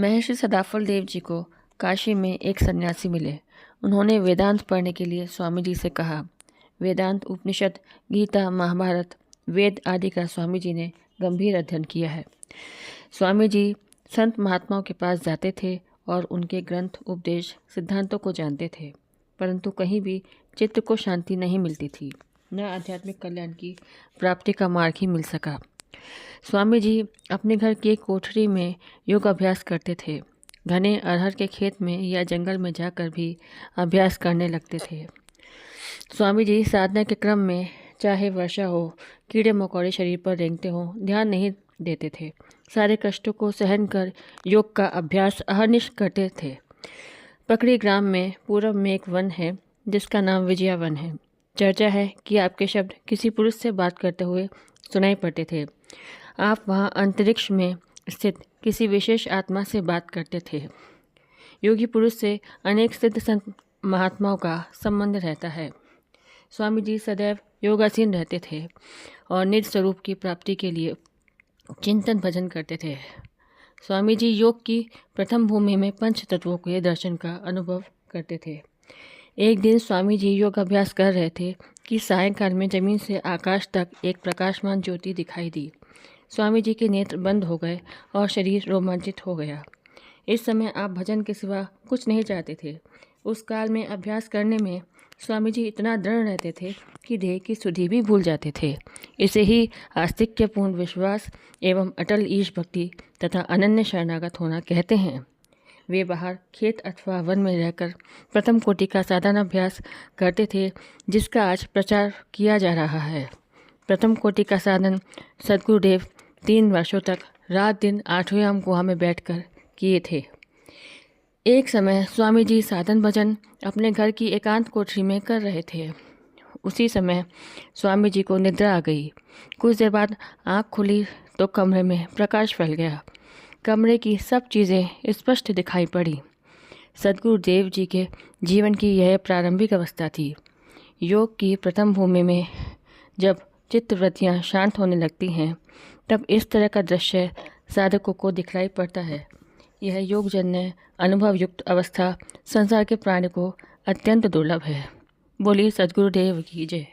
महर्षि सदाफल देव जी को काशी में एक सन्यासी मिले। उन्होंने वेदांत पढ़ने के लिए स्वामी जी से कहा। वेदांत, उपनिषद, गीता, महाभारत, वेद आदि का स्वामी जी ने गंभीर अध्ययन किया है। स्वामी जी संत महात्माओं के पास जाते थे और उनके ग्रंथ, उपदेश, सिद्धांतों को जानते थे, परंतु कहीं भी चित्त को शांति नहीं मिलती थी, न आध्यात्मिक कल्याण की प्राप्ति का मार्ग ही मिल सका। स्वामी जी अपने घर की एक कोठरी में योग अभ्यास करते थे। घने अरहर के खेत में या जंगल में जाकर भी अभ्यास करने लगते थे। स्वामी जी साधना के क्रम में चाहे वर्षा हो, कीड़े मकोड़े शरीर पर रेंगते हों, ध्यान नहीं देते थे। सारे कष्टों को सहन कर योग का अभ्यास अहर्निश करते थे। पकड़ी ग्राम में पूरब में एक वन है जिसका नाम विजया वन है। चर्चा है कि आपके शब्द किसी पुरुष से बात करते हुए सुनाई पड़ते थे। आप वहाँ अंतरिक्ष में स्थित किसी विशेष आत्मा से बात करते थे। योगी पुरुष से अनेक सिद्ध संत महात्माओं का संबंध रहता है। स्वामी जी सदैव योगासीन रहते थे और निज स्वरूप की प्राप्ति के लिए चिंतन भजन करते थे। स्वामी जी योग की प्रथम भूमि में पंच तत्वों के दर्शन का अनुभव करते थे। एक दिन स्वामी जी योग अभ्यास कर रहे थे कि सायंकाल में जमीन से आकाश तक एक प्रकाशमान ज्योति दिखाई दी। स्वामी जी के नेत्र बंद हो गए और शरीर रोमांचित हो गया। इस समय आप भजन के सिवा कुछ नहीं चाहते थे। उस काल में अभ्यास करने में स्वामी जी इतना दृढ़ रहते थे कि देह की सुधि भी भूल जाते थे। इसे ही आस्तिक्यपूर्ण विश्वास एवं अटल ईश भक्ति तथा अनन्य शरणागत होना कहते हैं। वे बाहर खेत अथवा वन में रहकर प्रथम कोटि का साधनाभ्यास करते थे, जिसका आज प्रचार किया जा रहा है। प्रथम कोटि का साधन सद्गुरुदेव 3 वर्षों तक रात दिन 8वें याम गुहा में बैठकर किए थे। एक समय स्वामी जी साधन भजन अपने घर की एकांत कोठरी में कर रहे थे। उसी समय स्वामी जी को निद्रा आ गई। कुछ देर बाद आँख खुली तो कमरे में प्रकाश फैल गया। कमरे की सब चीज़ें स्पष्ट दिखाई पड़ी। सद्गुरुदेव जी के जीवन की यह प्रारंभिक अवस्था थी। योग की प्रथम भूमि में जब चित्तवृत्तियाँ शांत होने लगती हैं, तब इस तरह का दृश्य साधकों को दिखलाई पड़ता है। यह योगजन्य अनुभव युक्त अवस्था संसार के प्राणी को अत्यंत दुर्लभ है। बोलिए सद्गुरुदेव की जय।